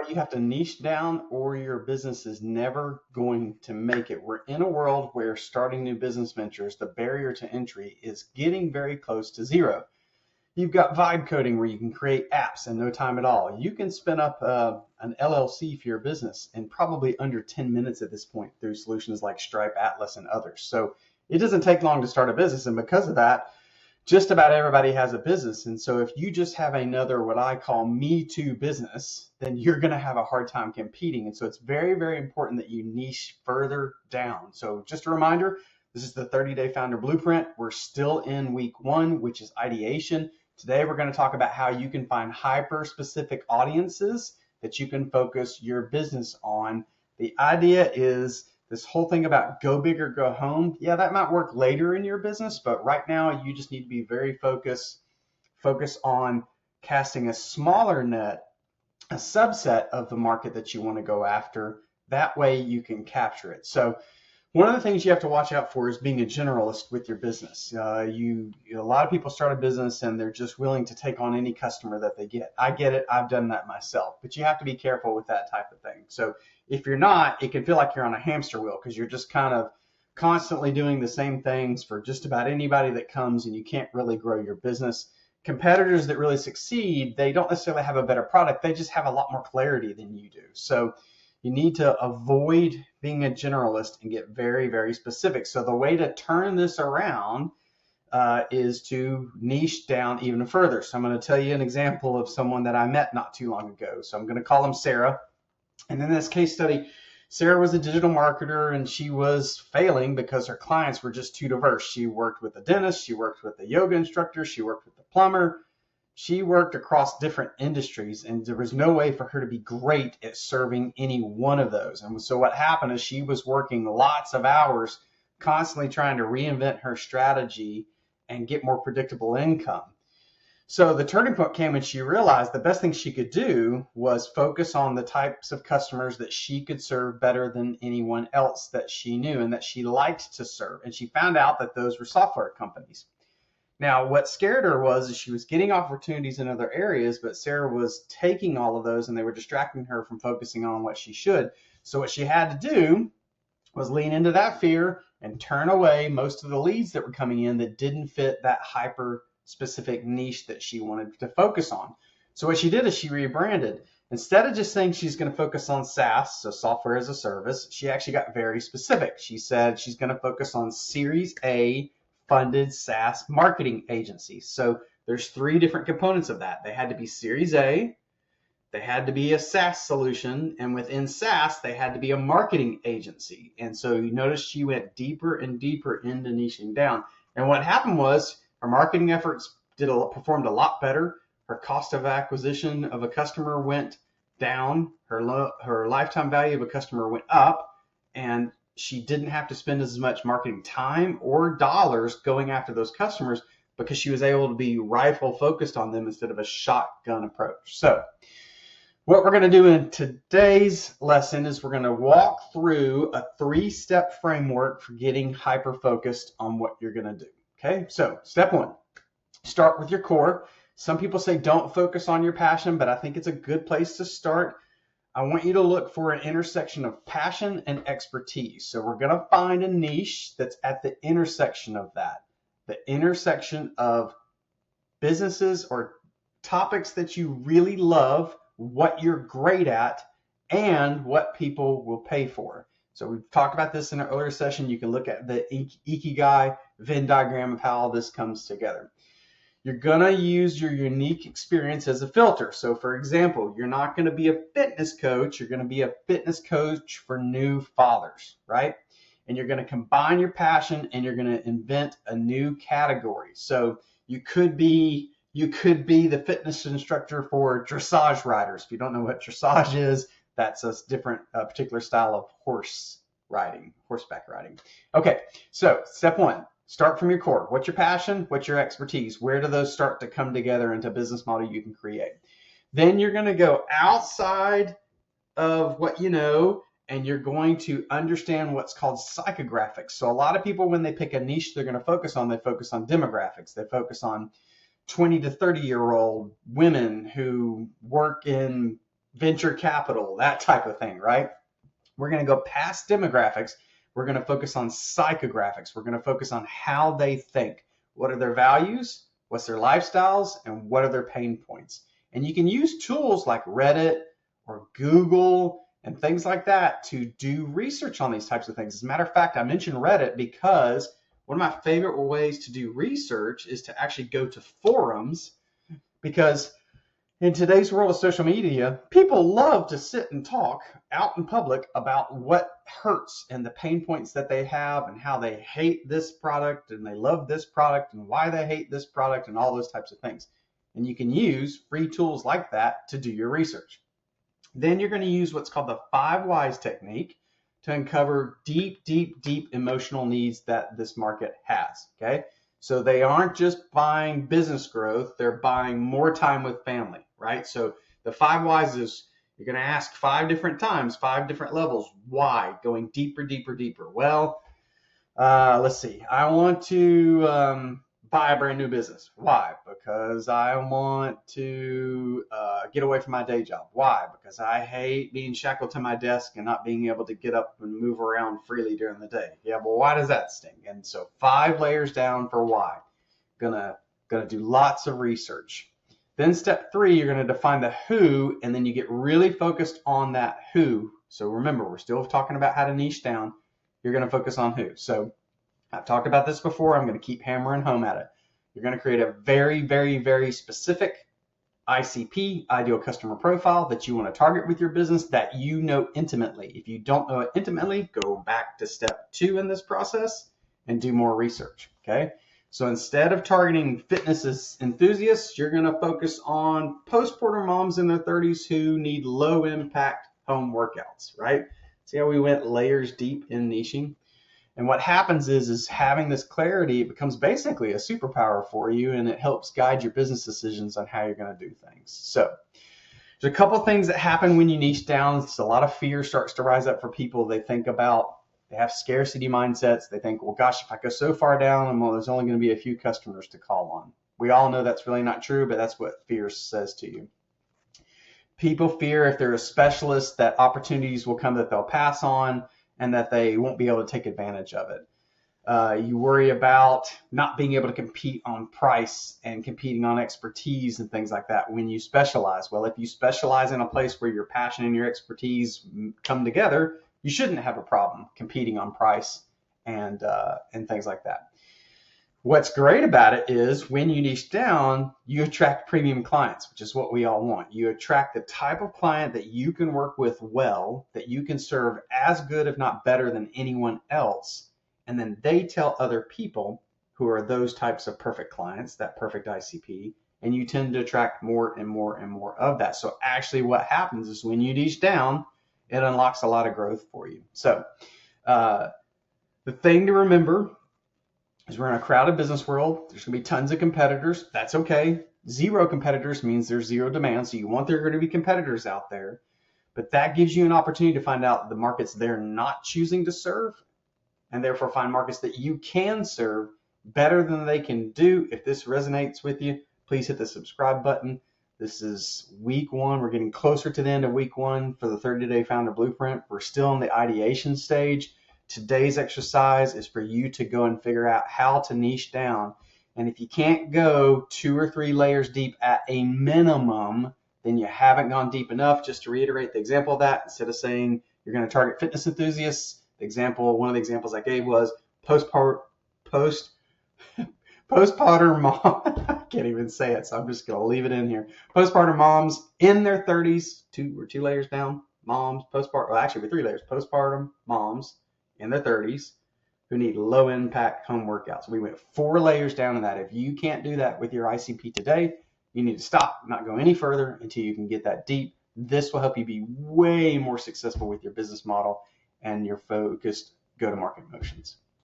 why you have to niche down or your business is never going to make it. We're in a world where starting new business ventures, the barrier to entry is getting very close to zero. You've got vibe coding where you can create apps in no time at all. You can spin up an LLC for your business in probably under 10 minutes at this point through solutions like Stripe, Atlas, and others. So it doesn't take long to start a business. And because of that, just about everybody has a business. And so if you just have another, what I call me too business, then you're going to have a hard time competing. And so it's very, very important that you niche further down. So just a reminder, this is the 30-day founder blueprint. We're still in week 1, which is ideation. Today, we're going to talk about how you can find hyper-specific audiences that you can focus your business on. The idea is this whole thing about go big or go home. Yeah, that might work later in your business, but right now you just need to be very focused on casting a smaller net, a subset of the market that you want to go after. That way you can capture it. So one of the things you have to watch out for is being a generalist with your business. A lot of people start a business and they're just willing to take on any customer that they get. I get it. I've done that myself, but you have to be careful with that type of thing. So if you're not, it can feel like you're on a hamster wheel because you're just kind of constantly doing the same things for just about anybody that comes, and you can't really grow your business. Competitors that really succeed, they don't necessarily have a better product. They just have a lot more clarity than you do. So you need to avoid being a generalist and get very, very specific. So the way to turn this around is to niche down even further. So I'm going to tell you an example of someone that I met not too long ago. So I'm going to call him Sarah. And in this case study, Sarah was a digital marketer and she was failing because her clients were just too diverse. She worked with a dentist, she worked with a yoga instructor, she worked with a plumber. She worked across different industries, and there was no way for her to be great at serving any one of those. And so what happened is she was working lots of hours, constantly trying to reinvent her strategy and get more predictable income. So the turning point came when she realized the best thing she could do was focus on the types of customers that she could serve better than anyone else that she knew and that she liked to serve. And she found out that those were software companies. Now, what scared her was she was getting opportunities in other areas, but Sarah was taking all of those and they were distracting her from focusing on what she should. So what she had to do was lean into that fear and turn away most of the leads that were coming in that didn't fit that hyper specific niche that she wanted to focus on. So what she did is she rebranded. Instead of just saying she's going to focus on SaaS, so software as a service, she actually got very specific. She said she's going to focus on Series A funded SaaS marketing agencies. So there's 3 different components of that. They had to be Series A, they had to be a SaaS solution, and within SaaS, they had to be a marketing agency. And so you notice she went deeper and deeper into niching down. And what happened was her marketing efforts performed a lot better. Her cost of acquisition of a customer went down. Her lifetime value of a customer went up, and she didn't have to spend as much marketing time or dollars going after those customers because she was able to be rifle focused on them instead of a shotgun approach. So what we're going to do in today's lesson is we're going to walk through a 3-step framework for getting hyper focused on what you're going to do. Okay, so step 1, start with your core. Some people say don't focus on your passion, but I think it's a good place to start. I want you to look for an intersection of passion and expertise. So we're going to find a niche that's at the intersection of that, the intersection of businesses or topics that you really love, what you're great at, and what people will pay for. So we've talked about this in an earlier session. You can look at the Ikigai Venn diagram of how all this comes together. You're going to use your unique experience as a filter. So for example, you're not going to be a fitness coach. You're going to be a fitness coach for new fathers, right? And you're going to combine your passion and you're going to invent a new category. So you could be the fitness instructor for dressage riders. If you don't know what dressage is, that's a different particular style of horseback riding. Okay, so step 1. Start from your core. What's your passion? What's your expertise? Where do those start to come together into a business model you can create? Then you're going to go outside of what you know, and you're going to understand what's called psychographics. So a lot of people, when they pick a niche they're going to focus on, they focus on demographics. They focus on 20 to 30-year-old women who work in venture capital, that type of thing, right? We're going to go past demographics. We're going to focus on psychographics. We're going to focus on how they think. What are their values? What's their lifestyles? And what are their pain points? And you can use tools like Reddit or Google and things like that to do research on these types of things. As a matter of fact, I mentioned Reddit because one of my favorite ways to do research is to actually go to forums, because in today's world of social media, people love to sit and talk out in public about what hurts and the pain points that they have and how they hate this product and they love this product and why they hate this product and all those types of things. And you can use free tools like that to do your research. Then you're going to use what's called the 5 whys technique to uncover deep, deep, deep emotional needs that this market has, okay? So they aren't just buying business growth, they're buying more time with family, right? So the 5 whys is you're going to ask 5 different times, 5 different levels. Why? Going deeper, deeper, deeper. Well, let's see. I want to buy a brand new business. Why? Because I want to get away from my day job. Why? Because I hate being shackled to my desk and not being able to get up and move around freely during the day. Yeah, well, why does that sting? And so 5 layers down for why. Gonna do lots of research. Then step 3, you're going to define the who, and then you get really focused on that who. So remember, we're still talking about how to niche down. You're going to focus on who. So I've talked about this before. I'm going to keep hammering home at it. You're going to create a very, very, very specific ICP, ideal customer profile, that you want to target with your business that you know intimately. If you don't know it intimately, go back to step 2 in this process and do more research, okay? So instead of targeting fitness enthusiasts, you're going to focus on postpartum moms in their 30s who need low impact home workouts, right? See how we went layers deep in niching? And what happens is having this clarity, it becomes basically a superpower for you, and it helps guide your business decisions on how you're going to do things. So there's a couple of things that happen when you niche down. A lot of fear starts to rise up for people. They have scarcity mindsets. They think, well, gosh, if I go so far down, there's only going to be a few customers to call on. We all know that's really not true, but that's what fear says to you. People fear if they're a specialist that opportunities will come that they'll pass on and that they won't be able to take advantage of it. You worry about not being able to compete on price and competing on expertise and things like that when you specialize. Well, if you specialize in a place where your passion and your expertise come together, you shouldn't have a problem competing on price and things like that. What's great about it is when you niche down, you attract premium clients, which is what we all want. You attract the type of client that you can work with well, that you can serve as good, if not better, than anyone else. And then they tell other people who are those types of perfect clients, that perfect ICP, and you tend to attract more and more and more of that. So actually what happens is when you niche down, it unlocks a lot of growth for you. So the thing to remember is we're in a crowded business world. There's going to be tons of competitors. That's okay. 0 competitors means there's 0 demand. So you want there going to be competitors out there. But that gives you an opportunity to find out the markets they're not choosing to serve, and therefore find markets that you can serve better than they can do. If this resonates with you, please hit the subscribe button. This is week 1. We're getting closer to the end of week 1 for the 30-day founder blueprint. We're still in the ideation stage. Today's exercise is for you to go and figure out how to niche down. And if you can't go 2 or 3 layers deep at a minimum, then you haven't gone deep enough. Just to reiterate the example of that, instead of saying you're going to target fitness enthusiasts, one of the examples I gave was postpartum mom. I can't even say it, so I'm just going to leave it in here. Postpartum moms in their 30s, 2 layers down, moms, actually with 3 layers, postpartum moms in their 30s who need low impact home workouts. We went 4 layers down in that. If you can't do that with your ICP today, you need to stop, not go any further until you can get that deep. This will help you be way more successful with your business model and your focused go-to-market motions.